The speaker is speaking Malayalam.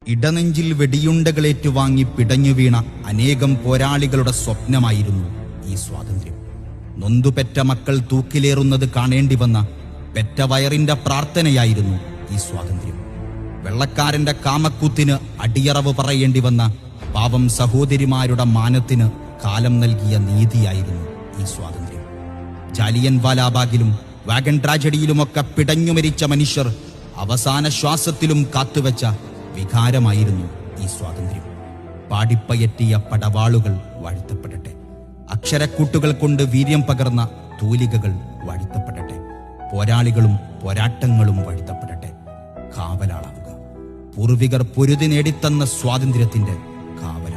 ഇടനെഞ്ചിൽ വെടിയുണ്ടകളേറ്റുവാങ്ങി പിടഞ്ഞു വീണ അനേകം പോരാളികളുടെ സ്വപ്നമായിരുന്നു ഈ സ്വാതന്ത്ര്യം. നൊന്തുപെറ്റ മക്കൾ തൂക്കിലേറുന്നത് കാണേണ്ടി വന്ന പെറ്റ വയറിന്റെ പ്രാർത്ഥനയായിരുന്നു ഈ സ്വാതന്ത്ര്യം. വെള്ളക്കാരന്റെ കാമക്കൂത്തിന് അടിയറവ് പറയേണ്ടി വന്ന പാവം സഹോദരിമാരുടെ മാനത്തിന് കാലം നൽകിയ നീതിയായിരുന്നു ഈ സ്വാതന്ത്ര്യം. ജാലിയൻ വാലാബാഗിലും വാഗൺ ട്രാജഡിയിലുമൊക്കെ പിടഞ്ഞു മരിച്ച മനുഷ്യർ അവസാന ശ്വാസത്തിലും കാത്തുവെച്ച വികാരമായിരുന്നു ഈ സ്വാതന്ത്ര്യം. പാടിപ്പയറ്റിയ പടവാളുകൾ വാഴ്ത്തപ്പെടട്ടെ. അക്ഷരക്കൂട്ടുകൾ കൊണ്ട് വീര്യം പകർന്ന തൂലികകൾ വാഴ്ത്തപ്പെടട്ടെ. പോരാളികളും പോരാട്ടങ്ങളും വാഴ്ത്തപ്പെടട്ടെ. കാവലാളാവുക. പൂർവികർ പൊരുതി നേടിത്തന്ന സ്വാതന്ത്ര്യത്തിന്റെ കാവൽ.